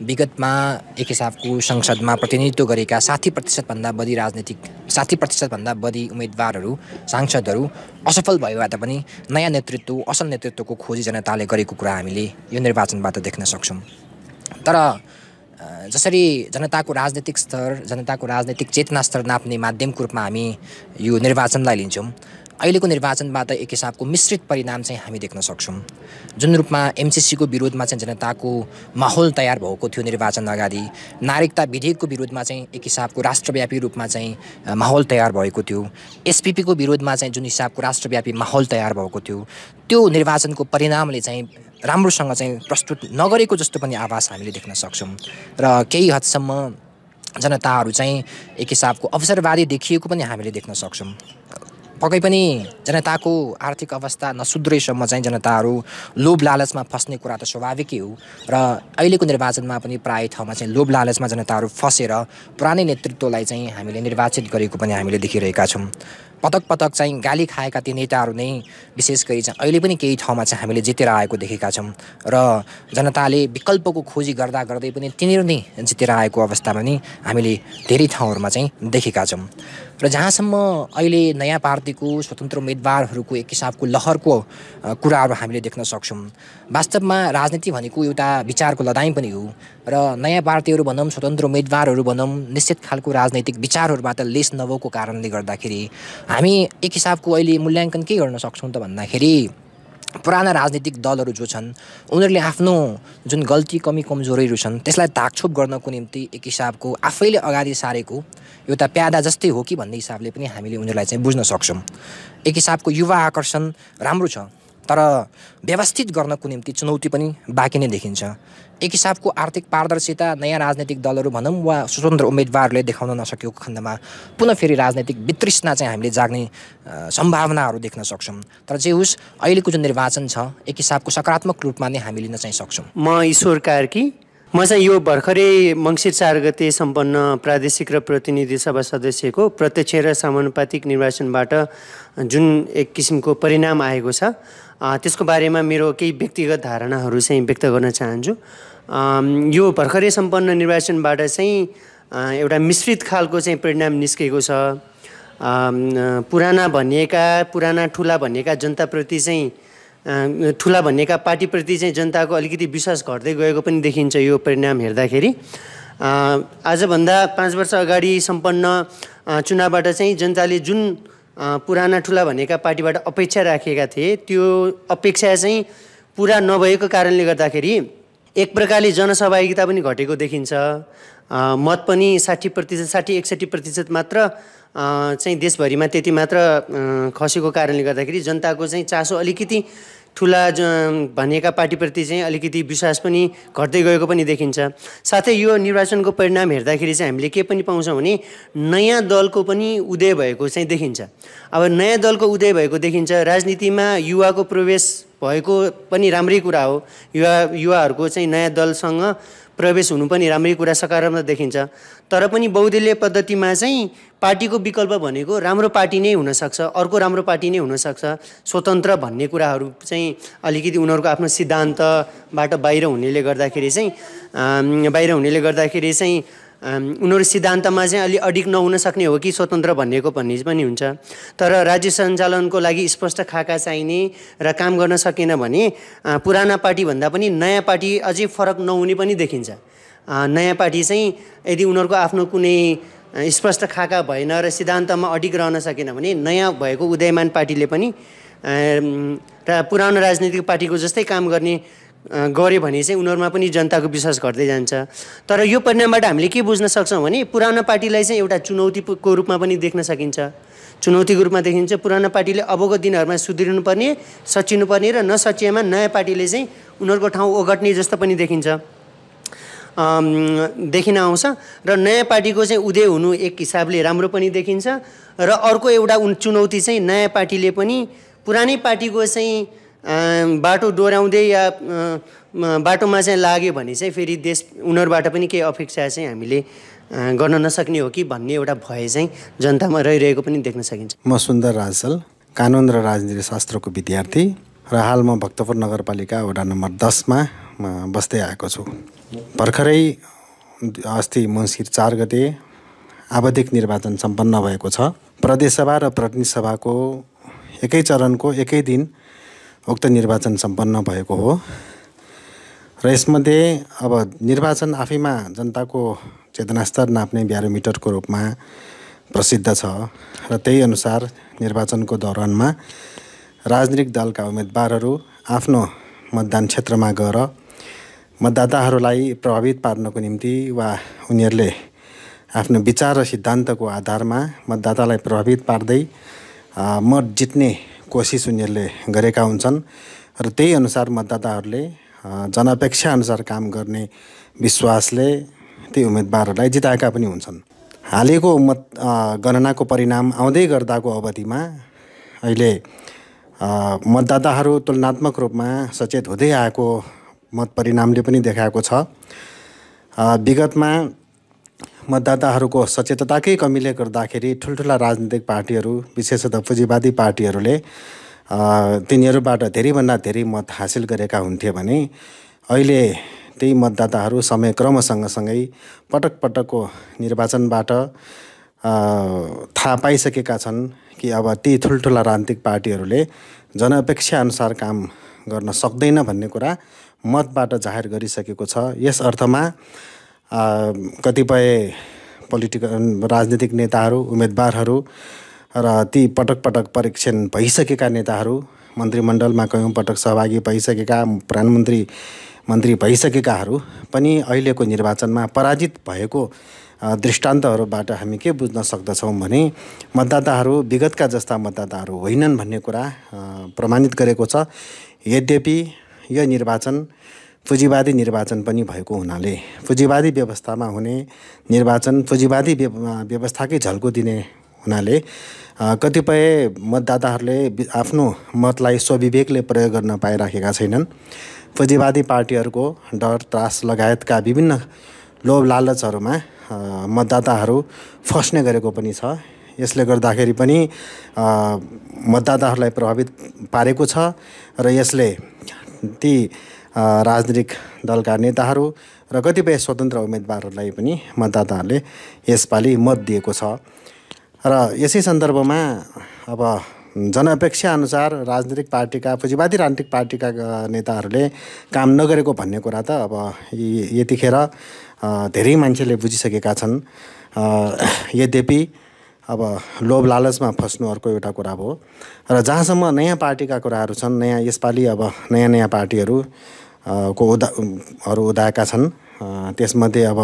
[SPEAKER 8] विगतमा एक हिसाबको संसदमा प्रतिनिधित्व गरेका 60% भन्दा बढी उम्मेदवारहरू सांसदहरू असफल भएबाट पनि नयाँ नेतृत्व, असल नेतृत्वको खोजी जनताले गरेको कुरा हामीले यो निर्वाचनबाट देख्न सक्छौँ। तर जसरी जनताको राजनीतिक स्तर, जनताको राजनीतिक चेतना स्तर नाप्ने माध्यमको रूपमा हामी यो निर्वाचनलाई लिन्छौँ, अहिलेको निर्वाचनबाट एक हिसाबको मिश्रित परिणाम चाहिँ हामी देख्न सक्छौँ। जुन रूपमा एमसिसीको विरोधमा चाहिँ जनताको माहौल तयार भएको थियो निर्वाचन अगाडि, नागरिकता विधेयकको विरोधमा चाहिँ एक हिसाबको राष्ट्रव्यापी रूपमा चाहिँ माहौल तयार भएको थियो, एसपीपीको विरोधमा चाहिँ जुन हिसाबको राष्ट्रव्यापी माहौल तयार भएको थियो, त्यो निर्वाचनको परिणामले चाहिँ राम्रोसँग चाहिँ प्रस्तुत नगरेको जस्तो पनि आभास हामीले देख्न सक्छौँ र केही हदसम्म जनताहरू चाहिँ एक हिसाबको अवसरवादी देखिएको पनि हामीले देख्न सक्छौँ। पक्कै पनि जनताको आर्थिक अवस्था नसुध्रेसम्म चाहिँ जनताहरू लोभ लालचमा फस्ने कुरा त स्वाभाविकै हो र अहिलेको निर्वाचनमा पनि प्राय ठाउँमा चाहिँ लोभ लालचमा जनताहरू फसेर पुरानै नेतृत्वलाई चाहिँ हामीले निर्वाचित गरेको पनि हामीले देखिरहेका छौँ। पटक पटक चाहिँ गाली खाएका ती नेताहरू नै विशेष गरी चाहिँ अहिले पनि केही ठाउँमा चाहिँ हामीले जितेर आएको देखेका छौँ र जनताले विकल्पको खोजी गर्दा गर्दै पनि तिनीहरू नै जितेर आएको अवस्थामा नि हामीले धेरै ठाउँहरूमा चाहिँ देखेका छौँ। र जहाँसम्म अहिले नयाँ पार्टीको स्वतन्त्र उम्मेदवारहरूको एक हिसाबको लहरको कुराहरू हामीले देख्न सक्छौँ। वास्तवमा राजनीति भनेको एउटा विचारको लडाइँ पनि हो र नयाँ पार्टीहरू भनौँ, स्वतन्त्र उम्मेदवारहरू भनौँ, निश्चित खालको राजनैतिक विचारहरूबाट लेस नभएको कारणले गर्दाखेरि हामी एक हिसाबको अहिले मूल्याङ्कन के गर्न सक्छौँ त भन्दाखेरि पुराना राजनीतिक दलहरू जो छन् उनीहरूले आफ्नो जुन गल्ती, कमी, कमजोरीहरू छन् त्यसलाई ताकछोप गर्नको निम्ति एक हिसाबको आफैले अगाडि सारेको एउटा प्यादा जस्तै हो कि भन्ने हिसाबले पनि हामीले उनीहरूलाई चाहिँ बुझ्न सक्छौँ। एक हिसाबको युवा आकर्षण राम्रो छ तर व्यवस्थित गर्नको निम्ति चुनौती पनि बाँकी नै देखिन्छ। एक हिसाबको आर्थिक पारदर्शिता नयाँ राजनीतिक दलहरू भनौँ वा स्वतन्त्र उम्मेदवारहरूले देखाउन नसकेको खण्डमा पुनः फेरि राजनीतिक वितृष्णा चाहिँ हामीले जाग्ने सम्भावनाहरू देख्न सक्छौँ। तर जे होस् अहिलेको जुन निर्वाचन छ एक हिसाबको सकारात्मक रूपमा नै हामी लिन चाहिँ सक्छौँ।
[SPEAKER 9] म ईश्वर कार्की, म चाहिँ यो भर्खरै मङ्सिर 4 गते सम्पन्न प्रादेशिक र प्रतिनिधि सभा सदस्यको प्रत्यक्ष र समानुपातिक निर्वाचनबाट जुन एक किसिमको परिणाम आएको छ त्यसको बारेमा मेरो केही व्यक्तिगत धारणाहरू चाहिँ व्यक्त गर्न चाहन्छु। यो भर्खरै सम्पन्न निर्वाचनबाट चाहिँ एउटा मिश्रित खालको चाहिँ परिणाम निस्केको छ। पुराना ठुला भनिएका जनताप्रति चाहिँ ठुला भनिएका पार्टीप्रति चाहिँ जनताको अलिकति विश्वास घट्दै गएको पनि देखिन्छ यो परिणाम हेर्दाखेरि। आजभन्दा 5 वर्ष अगाडि सम्पन्न चुनावबाट चाहिँ जनताले जुन पुराना ठुला भनेका पार्टीबाट अपेक्षा राखेका थिए त्यो अपेक्षा चाहिँ पुरा नभएको कारणले गर्दाखेरि एक प्रकारले जनसहभागिता पनि घटेको देखिन्छ। मत पनि 60-61% मात्र चाहिँ देशभरिमा त्यति मात्र खसेको कारणले गर्दाखेरि जनताको चाहिँ चासो अलिकति ठुला भनेका पार्टीप्रति चाहिँ अलिकति विश्वास पनि घट्दै गएको पनि देखिन्छ। साथै यो निर्वाचनको परिणाम हेर्दाखेरि चाहिँ हामीले के पनि पाउँछौँ भने नयाँ दलको पनि उदय भएको चाहिँ देखिन्छ। अब नयाँ दलको उदय भएको देखिन्छ। राजनीतिमा युवाको प्रवेश भएको पनि राम्रै कुरा हो। युवाहरूको चाहिँ नयाँ दलसँग प्रवेश हुनु पनि राम्रै कुरा, सकारात्मक देखिन्छ। तर पनि बहुदलीय पद्धतिमा चाहिँ पार्टीको विकल्प भनेको राम्रो पार्टी नै हुनसक्छ, अर्को राम्रो पार्टी नै हुनसक्छ। स्वतन्त्र भन्ने कुराहरू चाहिँ अलिकति उनीहरूको आफ्नो सिद्धान्तबाट बाहिर हुनेले गर्दाखेरि चाहिँ उनीहरू सिद्धान्तमा चाहिँ अलि अडिग नहुन सक्ने हो कि स्वतन्त्र भन्ने पनि हुन्छ। तर राज्य सञ्चालनको लागि स्पष्ट खाका चाहिने र काम गर्न सकेन भने पुराना पार्टीभन्दा पनि नयाँ पार्टी अझै फरक नहुने पनि देखिन्छ। नयाँ पार्टी चाहिँ यदि उनीहरूको आफ्नो कुनै स्पष्ट खाका भएन र सिद्धान्तमा अडिग रहन सकेन भने नयाँ भएको उदयमान पार्टीले पनि र पुरानो राजनीतिक पार्टीको जस्तै काम गऱ्यो भने चाहिँ उनीहरूमा पनि जनताको विश्वास घट्दै जान्छ। तर यो परिणामबाट हामीले के बुझ्न सक्छौँ भने पुरानो पार्टीलाई चाहिँ एउटा चुनौतीको रूपमा पनि देख्न सकिन्छ। चुनौतीको रूपमा देखिन्छ। पुरानो पार्टीले अबको दिनहरूमा सुध्रिनुपर्ने, सचिनुपर्ने र नसचिएमा नयाँ पार्टीले चाहिँ उनीहरूको ठाउँ ओगट्ने जस्तो पनि देखिन आउँछ। र नयाँ पार्टीको चाहिँ उदय हुनु एक हिसाबले राम्रो पनि देखिन्छ। र अर्को एउटा चुनौती चाहिँ नयाँ पार्टीले पनि पुरानै पार्टीको चाहिँ बाटो डोर्याउँदै या बाटोमा चाहिँ लाग्यो भने चाहिँ फेरि देश उनीहरूबाट पनि केही अपेक्षा चाहिँ हामीले गर्न नसक्ने हो कि भन्ने एउटा भय चाहिँ जनतामा रहिरहेको पनि देख्न सकिन्छ।
[SPEAKER 10] म सुन्दर राजल, कानुन र राजनीति शास्त्रको विद्यार्थी र हाल म भक्तपुर नगरपालिका वडा नम्बर 10 मा बस्दै आएको छु। भर्खरै अस्ति मङ्सिर 4 गते आवधिक निर्वाचन सम्पन्न भएको छ। प्रदेशसभा र प्रतिनिधि सभाको एकै चरणको एकै दिन उक्त निर्वाचन सम्पन्न भएको हो। र यसमध्ये अब निर्वाचन आफैमा जनताको चेतनास्तर नाप्ने ब्यारोमिटरको रूपमा प्रसिद्ध छ र त्यही अनुसार निर्वाचनको दौरानमा राजनीतिक दलका उम्मेदवारहरू आफ्नो मतदान क्षेत्रमा गएर मतदाताहरूलाई प्रभावित पार्नको निम्ति वा उनीहरूले आफ्नो विचार र सिद्धान्तको आधारमा मतदातालाई प्रभावित पार्दै मत जित्ने कोसिस उनीहरूले गरेका हुन्छन् र त्यही अनुसार मतदाताहरूले जनअपेक्षा अनुसार काम गर्ने विश्वासले ती उम्मेदवारहरूलाई जिताएका पनि हुन्छन्। हालैको मत गणनाको परिणाम आउँदै गर्दाको अवधिमा अहिले मतदाताहरू तुलनात्मक रूपमा सचेत हुँदै आएको मत परिणामले पनि देखाएको छ। विगतमा मतदाताहरूको सचेतताकै कमीले गर्दाखेरि ठुल्ठुला राजनीतिक पार्टीहरू विशेषतः पुँजीवादी पार्टीहरूले तिनीहरूबाट धेरैभन्दा धेरै मत हासिल गरेका हुन्थे भने अहिले त्यही मतदाताहरू समय क्रमसँगसँगै पटक पटकको निर्वाचनबाट थाहा पाइसकेका छन् कि अब ती ठुल्ठुला राजनीतिक पार्टीहरूले जनअपेक्षा अनुसार काम गर्न सक्दैन भन्ने कुरा मतबाट जाहेर गरिसकेको छ। यस अर्थमा कतिपय राजनीतिक नेताहरू, उम्मेदवारहरू र ती पटक पटक परीक्षण भइसकेका नेताहरू, मन्त्रीमण्डलमा कयौँ पटक सहभागी भइसकेका, मन्त्री भइसकेकाहरू पनि अहिलेको निर्वाचनमा पराजित भएको दृष्टान्तहरूबाट हामी के बुझ्न सक्दछौँ भने मतदाताहरू विगतका जस्ता मतदाताहरू होइनन् भन्ने कुरा प्रमाणित गरेको छ। यद्यपि यो निर्वाचन पुँजीवादी निर्वाचन पनि भएको हुनाले पुँजीवादी व्यवस्थामा हुने निर्वाचन पुँजीवादी व्यवस्थाकै झल्को दिने हुनाले कतिपय मतदाताहरूले आफ्नो मतलाई स्वविवेकले प्रयोग गर्न पाइराखेका छैनन्। पुँजीवादी पार्टीहरूको डर, त्रास लगायतका विभिन्न लोभ लालचहरूमा मतदाताहरू फस्ने गरेको पनि छ। यसले गर्दाखेरि पनि मतदाताहरूलाई प्रभावित पारेको छ र यसले ती राजनीतिक दलका नेताहरू र कतिपय स्वतन्त्र उम्मेदवारहरूलाई पनि मतदाताहरूले यसपालि मत दिएको छ। र यसै सन्दर्भमा अब जनअपेक्षा अनुसार राजनीतिक पार्टीका पुँजीवादी राजनीतिक पार्टीका नेताहरूले काम नगरेको भन्ने कुरा त अब यतिखेर धेरै मान्छेले बुझिसकेका छन्। यद्यपि अब लोभ लालचमा फस्नु अर्को एउटा कुरा हो र जहाँसम्म नयाँ पार्टीका कुराहरू छन्, यसपालि अब नयाँ पार्टीहरू उदाएका छन्। त्यसमध्ये अब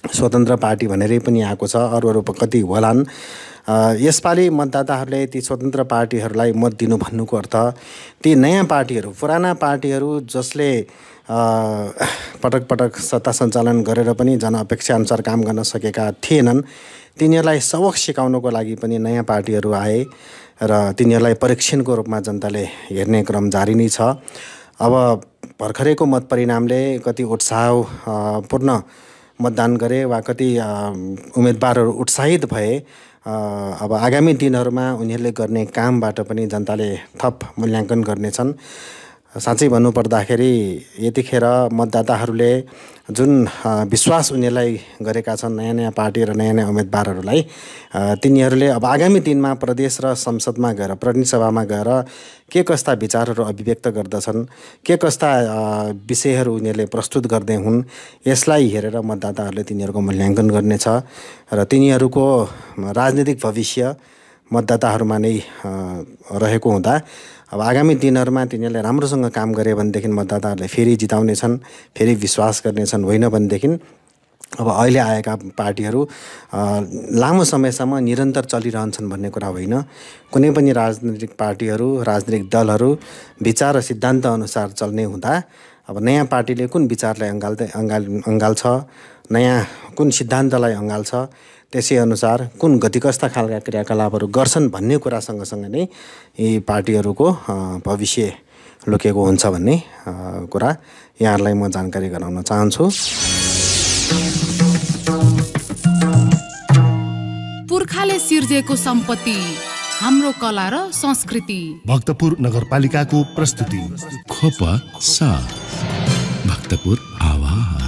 [SPEAKER 10] स्वतन्त्र पार्टी भनेरै पनि आएको छ, अरू कति होलान्। यसपालि मतदाताहरूले ती स्वतन्त्र पार्टीहरूलाई मत दिनु भन्नुको अर्थ ती नयाँ पार्टीहरू, पुराना पार्टीहरू जसले पटक पटक सत्ता सञ्चालन गरेर पनि जनअपेक्षाअनुसार काम गर्न सकेका थिएनन्, तिनीहरूलाई सबक सिकाउनको लागि पनि नयाँ पार्टीहरू आए र तिनीहरूलाई परीक्षणको रूपमा जनताले हेर्ने क्रम जारी नै छ। अब भर्खरैको मत परिणामले कति उत्साहपूर्ण मतदान गरे वा कति उम्मेदवारहरू उत्साहित भए। अब आगामी दिनहरूमा उनीहरूले गर्ने कामबाट पनि जनताले थप मूल्याङ्कन गर्नेछन्। साँच्चै भन्नुपर्दाखेरि यतिखेर मतदाताहरूले जुन विश्वास उनीहरूलाई गरेका छन् नयाँ नयाँ पार्टी र नयाँ नयाँ उम्मेदवारहरूलाई, तिनीहरूले अब आगामी दिनमा प्रदेश र संसदमा गएर, प्रतिनिधि सभामा गएर के कस्ता विचारहरू अभिव्यक्त गर्दछन्, के कस्ता विषयहरू उनीहरूले प्रस्तुत गर्दै हुन्, यसलाई हेरेर मतदाताहरूले तिनीहरूको मूल्याङ्कन गर्नेछ र तिनीहरूको राजनीतिक भविष्य मतदाताहरूमा नै रहेको हुँदा अब आगामी दिनहरूमा तिनीहरूले राम्रोसँग काम गरे भनेदेखि मतदाताहरूले फेरि जिताउनेछन्, फेरि विश्वास गर्नेछन्। होइन भनेदेखि अब अहिले आएका पार्टीहरू लामो समयसम्म निरन्तर चलिरहन्छन् भन्ने कुरा होइन। कुनै पनि राजनीतिक पार्टीहरू, राजनीतिक दलहरू विचार र सिद्धान्त अनुसार चल्ने हुँदा अब नयाँ पार्टीले कुन विचारलाई अँगाल्छ, नयाँ कुन सिद्धान्तलाई अँगाल्छ, त्यसै अनुसार कुन गति कस्ता खालका क्रियाकलापहरू गर्छन् भन्ने कुरा सँगसँगै नै यी पार्टीहरूको भविष्य लुकेको हुन्छ भन्ने कुरा यहाँहरूलाई म जानकारी गराउन चाहन्छु।
[SPEAKER 1] पुर्खाले सिर्जेको सम्पत्ति, हाम्रो कला र संस्कृति।
[SPEAKER 2] भक्तपुर नगरपालिकाको प्रस्तुति।
[SPEAKER 3] खोप साथ, भक्तपुर आवाज।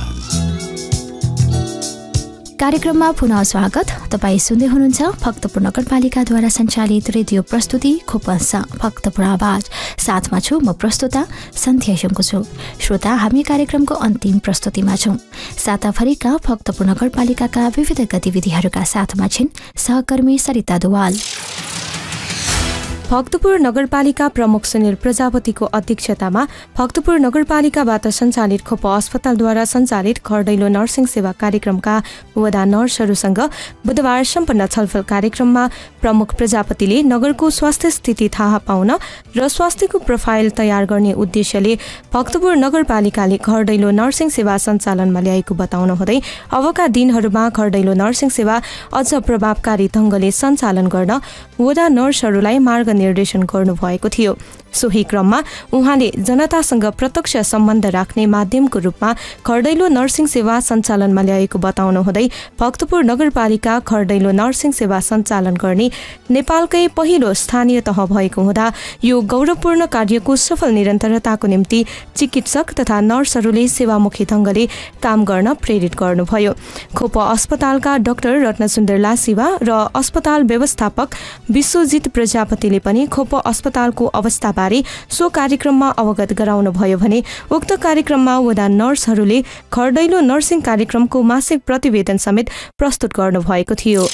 [SPEAKER 4] कार्यक्रममा पुनः स्वागत। तपाईँ सुन्दै हुनुहुन्छ भक्तपुर नगरपालिकाद्वारा सञ्चालित रेडियो प्रस्तुति खोपसा भक्तपुर आवाज। साथमा छु म प्रस्तुता सन्ध्या शङ्कु छु। श्रोता, हामी कार्यक्रमको अन्तिम प्रस्तुतिमा छौँ। साताभरिका भक्तपुर नगरपालिकाका विविध गतिविधिहरूका साथमा छिन् सहकर्मी सरिता दुवाल।
[SPEAKER 11] भक्तपुर नगरपालिका प्रमुख सुनिल प्रजापतिको अध्यक्षतामा भक्तपुर नगरपालिकाबाट सञ्चालित खोप अस्पतालद्वारा सञ्चालित घरदैलो नर्सिङ सेवा कार्यक्रमका वडा नर्सहरूसँग बुधबार सम्पन्न छलफल कार्यक्रममा प्रमुख प्रजापतिले नगरको स्वास्थ्य स्थिति थाहा पाउन र स्वास्थ्यको प्रोफाइल तयार गर्ने उद्देश्यले भक्तपुर नगरपालिकाले घरदैलो नर्सिङ सेवा सञ्चालनमा ल्याएको बताउनुहुँदै अबका दिनहरूमा घरदैलो नर्सिङ सेवा अझ प्रभावकारी ढङ्गले सञ्चालन गर्न वडा नर्सहरूलाई मार्गनिर्देशन गर्नुभएको थियो। सोही क्रममा उहाँले जनतासँग प्रत्यक्ष सम्बन्ध राख्ने माध्यमको रूपमा घरदैलो नर्सिङ सेवा सञ्चालनमा ल्याएको बताउनुहुँदै भक्तपुर नगरपालिका घरदैलो नर्सिङ सेवा सञ्चालन गर्ने नेपालकै पहिलो स्थानीय तह भएको हुँदा यो गौरवपूर्ण कार्यको सफल निरन्तरताको निम्ति चिकित्सक तथा नर्सहरूले सेवामुखी ढङ्गले काम गर्न प्रेरित गर्नुभयो। खोप अस्पतालका डाक्टर रत्नसुन्दर लासिवा र अस्पताल व्यवस्थापक विश्वजित प्रजापतिले पनि खोप अस्पतालको अवस्था सो कार्यक्रममा अवगत गराउनु भयो भने उक्त कार्यक्रममा वडा नर्सहरूले घरदैलो नर्सिङ कार्यक्रमको मासिक प्रतिवेदन समेत प्रस्तुत गर्नुभएको थियो।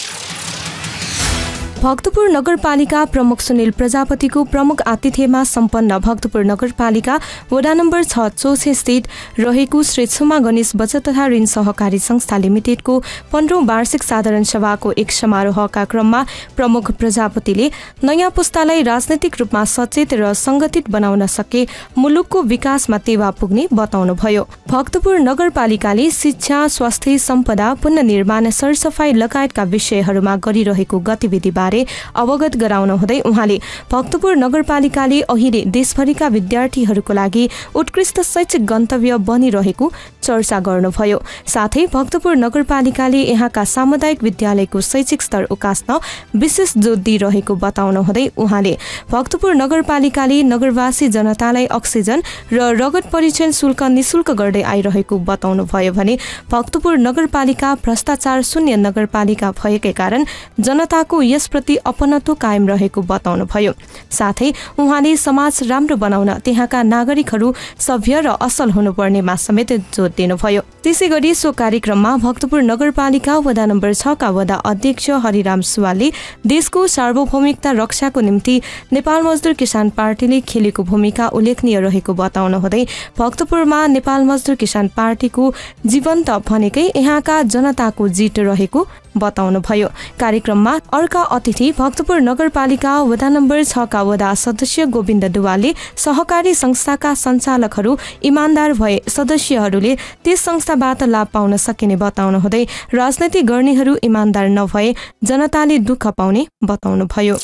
[SPEAKER 11] भक्तपुर नगरपालिका प्रमुख सुनिल प्रजापतिको प्रमुख आतिथ्यमा सम्पन्न भक्तपुर नगरपालिका वडा नम्बर 6 चौथे स्थित रहेको श्री छुमा गणेश बचत तथा ऋण सहकारी संस्था लिमिटेडको 15औं वार्षिक साधारण सभाको एक समारोहका क्रममा प्रमुख प्रजापतिले नयाँ पुस्तालाई राजनैतिक रूपमा सचेत र संगठित बनाउन सके मुलुकको विकासमा टेवा पुग्ने बताउनुभयो। भक्तपुर नगरपालिकाले शिक्षा, स्वास्थ्य, सम्पदा, पुनर्निर्माण, सरसफाई लगायतका विषयहरूमा गरिरहेको गतिविधि अवगत गराउनु हुँदै उहाँले भक्तपुर नगरपालिकाले अहिले देशभरिका विद्यार्थीहरूको लागि उत्कृष्ट शैक्षिक गन्तव्य बनिरहेको चर्चा गर्नुभयो। साथै भक्तपुर नगरपालिकाले यहाँका सामुदायिक विद्यालयको शैक्षिक स्तर उकास्न विशेष जोड दिइरहेको बताउनु हुँदै उहाँले भक्तपुर नगरपालिकाले नगरवासी जनतालाई अक्सिजन र रगत परीक्षण शुल्क निशुल्क गर्दै आइरहेको बताउनुभयो भने भक्तपुर नगरपालिका भ्रष्टाचार शून्य नगरपालिका भएकै कारण जनताको यसप्रति अपनत्व कायम रहेको बताउनुभयो। साथै उहाँले समाज राम्रो बनाउन त्यहाँका नागरिकहरू सभ्य र असल हुनुपर्नेमा समेत जोड दिनुभयो। त्यसैगरी सो कार्यक्रममा भक्तपुर नगरपालिका वडा नम्बर 6 का वडा अध्यक्ष हरिराम सुवालले देशको सार्वभौमिकता रक्षाको निम्ति नेपाल मजदुर किसान पार्टीले खेलेको भूमिका उल्लेखनीय रहेको बताउनुहुँदै भक्तपुरमा नेपाल मजदुर किसान पार्टीको जीवन्त भनेकै यहाँका जनताको जित रहेको बताउनुभयो। कार्यक्रममा अर्का अतिथि भक्तपुर नगरपालिका वडा नम्बर 6 का वडा सदस्य गोविन्द दुवालले सहकारी संस्थाका सञ्चालकहरू इमान्दार भए सदस्यहरूले त्यस संस्थाबाट लाभ पाउन सकिने बताउनु हुँदै राजनीति गर्नेहरू इमान्दार नभए जनताले दुःख पाउने बताउनुभयो।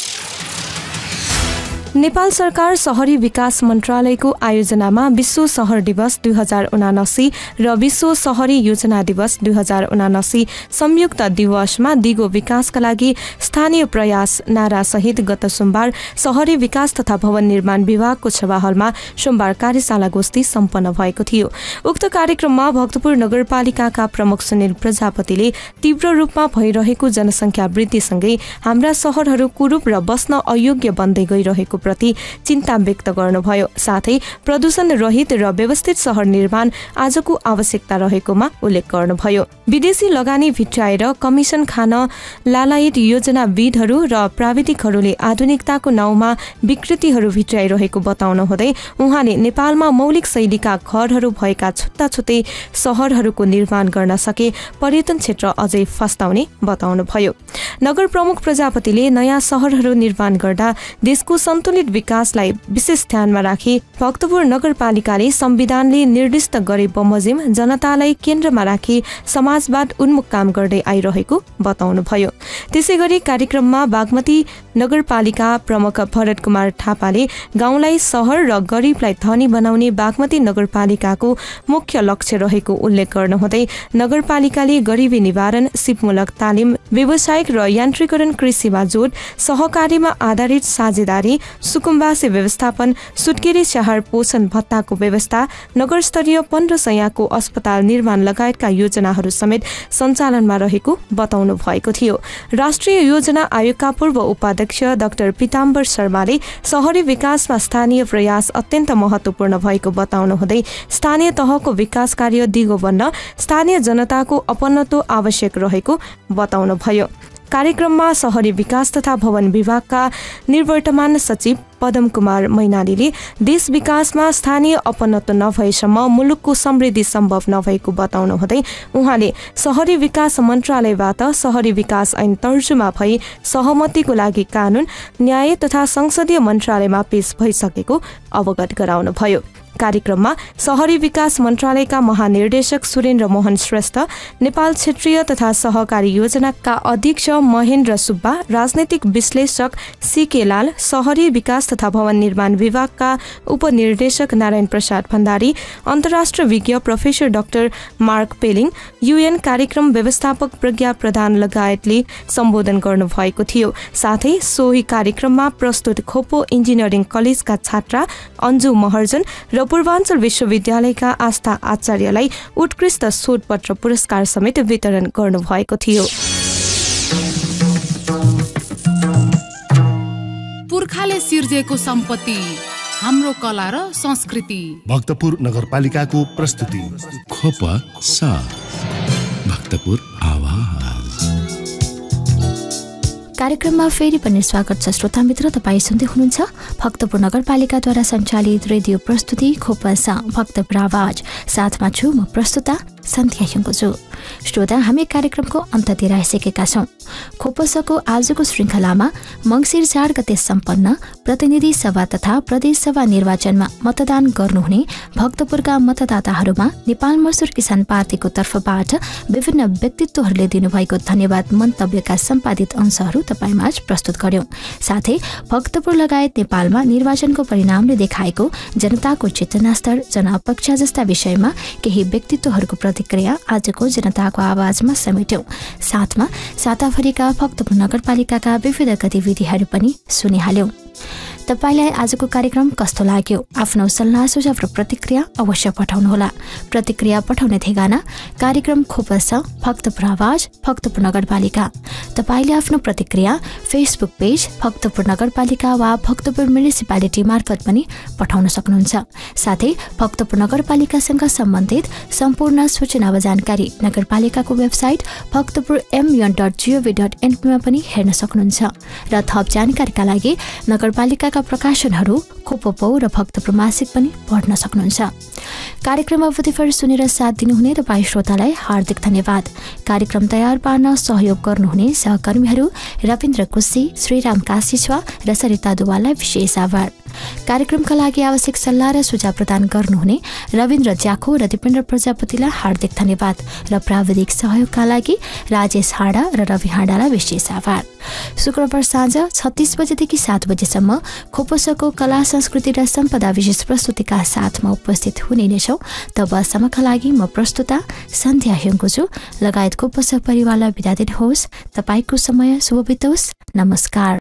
[SPEAKER 11] नेपाल सरकार शहरी विकास मन्त्रालयको आयोजनामा विश्व शहर दिवस 2079 र विश्व शहरी योजना दिवस 2079 संयुक्त दिवसमा दिगो विकासका लागि स्थानीय प्रयास नारासहित गत सोमबार शहरी विकास तथा भवन निर्माण विभागको सभा हलमा सोमबार कार्यशाला गोष्ठी सम्पन्न भएको थियो। उक्त कार्यक्रममा भक्तपुर नगरपालिकाका प्रमुख सुनिल प्रजापतिले तीव्र रूपमा भइरहेको जनसङ्ख्या वृद्धिसँगै हाम्रा शहरहरू कुरूप र बस्न अयोग्य बन्दै गइरहेको प्रति चिन्ता व्यक्त गर्नुभयो। साथै प्रदूषण रहित र व्यवस्थित शहर निर्माण आजको आवश्यकता रहेकोमा उल्लेख गर्नुभयो। विदेशी लगानी भित्राएर कमिसन खान लालायत योजनाविदहरू र प्राविधिकहरूले आधुनिकताको नाउँमा विकृतिहरू भित्राइरहेको बताउनु हुँदै उहाँले नेपालमा मौलिक शैलीका घरहरू भएका छुट्टाछुट्टै शहरहरूको निर्माण गर्न सके पर्यटन क्षेत्र अझै फस्टाउने बताउनुभयो। नगर प्रमुख प्रजापतिले नयाँ शहरहरू निर्माण गर्दा देशको सन्तुलित विकासलाई विशेष ध्यानमा राखी भक्तपुर नगरपालिकाले संविधानले निर्दिष्ट गरे बमोजिम जनतालाई केन्द्रमा राखी समाजवाद उन्मुख काम गर्दै आइरहेको बताउनुभयो। त्यसैगरी कार्यक्रममा बागमती नगरपालिका प्रमुख भरत कुमार थापाले गाउँलाई शहर र गरिबलाई धनी बनाउने बागमती नगरपालिकाको मुख्य लक्ष्य रहेको उल्लेख गर्नुहुँदै नगरपालिकाले गरिबी निवारण, सिपमूलक तालिम, व्यावसायिक र यान्त्रिकरण, कृषिमा जोड, सहकारीमा आधारित साझेदारी, सुकुम्बासी व्यवस्थापन, सुत्केरी शहर पोषण भत्ताको व्यवस्था, नगरस्तरीय 15 शय्याको अस्पताल निर्माण लगायतका योजनाहरू समेत सञ्चालनमा रहेको बताउनु भएको थियो। राष्ट्रिय योजना आयोगका पूर्व उपाध्यक्ष डाक्टर पीताम्बर शर्माले शहरी विकासमा स्थानीय प्रयास अत्यन्त महत्त्वपूर्ण भएको बताउनु हुँदै स्थानीय तहको विकास कार्य दिगो बन्न स्थानीय जनताको अपनत्व आवश्यक रहेको बताउनुभयो। कार्यक्रममा शहरी विकास तथा भवन विभागका निर्वर्तमान सचिव पदम कुमार मैनालीले देश विकासमा स्थानीय अपनत्व नभएसम्म मुलुकको समृद्धि सम्भव नभएको बताउनु हुँदै उहाँले शहरी विकास मन्त्रालयबाट शहरी विकास ऐन तर्जुमा भई सहमतिको लागि कानून, न्याय तथा संसदीय मन्त्रालयमा पेश भइसकेको अवगत गराउनुभयो। कार्यक्रममा शहरी विकास मन्त्रालयका महानिर्देशक सुरेन्द्र मोहन श्रेष्ठ, नेपाल क्षेत्रीय तथा सहकारी योजनाका अध्यक्ष महेन्द्र सुब्बा, राजनैतिक विश्लेषक सीके लाल, शहरी विकास तथा भवन निर्माण विभागका उपनिर्देशक नारायण प्रसाद भण्डारी, अन्तर्राष्ट्रिय विज्ञ professor doctor mark Pelling, UN कार्यक्रम व्यवस्थापक प्रज्ञा प्रधान लगायतले सम्बोधन गर्नुभएको थियो। साथै सोही कार्यक्रममा प्रस्तुत खोपो इन्जिनियरिङ कलेजका छात्रा अन्जु महर्जन र पूर्वाञ्चल विश्वविद्यालयका आस्था आचार्यलाई उत्कृष्ट शोधपत्र पुरस्कार समेत वितरण गर्नुभएको थियो।
[SPEAKER 1] पुर्खाले सिर्जेको सम्पत्ति, हाम्रो कला र संस्कृति।
[SPEAKER 2] भक्तपुर नगरपालिकाको प्रस्तुति।
[SPEAKER 3] खोप साथ, भक्तपुर आवाज।
[SPEAKER 4] कार्यक्रममा फेरि पनि स्वागत छ श्रोता मित्र। तपाईँ सुन्दै हुनुहुन्छ भक्तपुर नगरपालिकाद्वारा सञ्चालित रेडियो प्रस्तुति खोपसा भक्तपुर आवाज। साथमा छु म प्रस्तुता सन्ध्या छु। श्रोता, हामी कार्यक्रमको अन्त्यतिर आइसकेका छौँ। खोपसको आजको श्रृङ्खलामा मङ्सिर 4 गते सम्पन्न प्रतिनिधि सभा तथा प्रदेश सभा निर्वाचनमा मतदान गर्नुहुने भक्तपुरका मतदाताहरूमा नेपाल मजदुर किसान पार्टीको तर्फबाट विभिन्न व्यक्तित्वहरूले दिनुभएको धन्यवाद मन्तव्यका सम्पादित अंशहरू तपाईमाझ प्रस्तुत गर्यौं। साथै भक्तपुर लगायत नेपालमा निर्वाचनको परिणामले देखाएको जनताको चेतना स्तर, जनअपेक्षा जस्ता विषयमा केही व्यक्तित्वहरूको प्रतिक्रिया आजको जनताको आवाजमा समेट्यौं। साथमा साताभरिका भक्तपुर नगरपालिकाका विविध गतिविधिहरू पनि सुनिहाल्यौं। तपाईलाई आजको कार्यक्रम कस्तो लाग्यो? आफ्नो सल्लाह सुझाव र प्रतिक्रिया अवश्य पठाउनुहोला। प्रतिक्रिया पठाउने ठेगाना कार्यक्रम खोपसा भक्तपुर आवाज भक्तपुर नगरपालिका। तपाईले आफ्नो प्रतिक्रिया फेसबुक पेज भक्तपुर नगरपालिका वा भक्तपुर म्युनिसिपालिटी मार्फत पनि पठाउन सक्नुहुन्छ। साथै भक्तपुर नगरपालिकासँग सम्बन्धित सम्पूर्ण सूचना वा जानकारी नगरपालिकाको वेबसाइट भक्तपुर.mn.gov.np मा पनि हेर्न सक्नुहुन्छ। र थप जानकारीका लागि नगरपालिका संस्थाका प्रकाशनहरू खोपपौ र भक्तपुर मासिक पनि पढ्न सक्नुहुन्छ। कार्यक्रम अवधिभर सुनेर साथ दिनुहुने तपाईँ श्रोतालाई हार्दिक धन्यवाद। कार्यक्रम तयार पार्न सहयोग गर्नुहुने सहकर्मीहरू रविन्द्र कुसी, श्रीराम काशीछ्वा र सरिता दुवाललाई विशेष आभार। कार्यक्रमका लागि आवश्यक सल्लाह र सुझाव प्रदान गर्नुहुने रविन्द्र ज्याखो र दिपेन्द्र प्रजापतिलाई हार्दिक धन्यवाद र प्राविधिक सहयोगका लागि राजेश हाडा र रवि हाडालाई विशेष आभार। शुक्रबार साँझ 36 बजेदेखि 7 बजेसम्म खोपसको कला संस्कृति र सम्पदा विशेष प्रस्तुतिका साथमा उपस्थित हुने नै छौँ। तबसम्मका लागि म प्रस्तुता सन्ध्या हेङ्गुजु लगायत खोपस परिवारलाई बिदा दिनुहोस्। तपाईँको समय शुभ बितोस्। नमस्कार।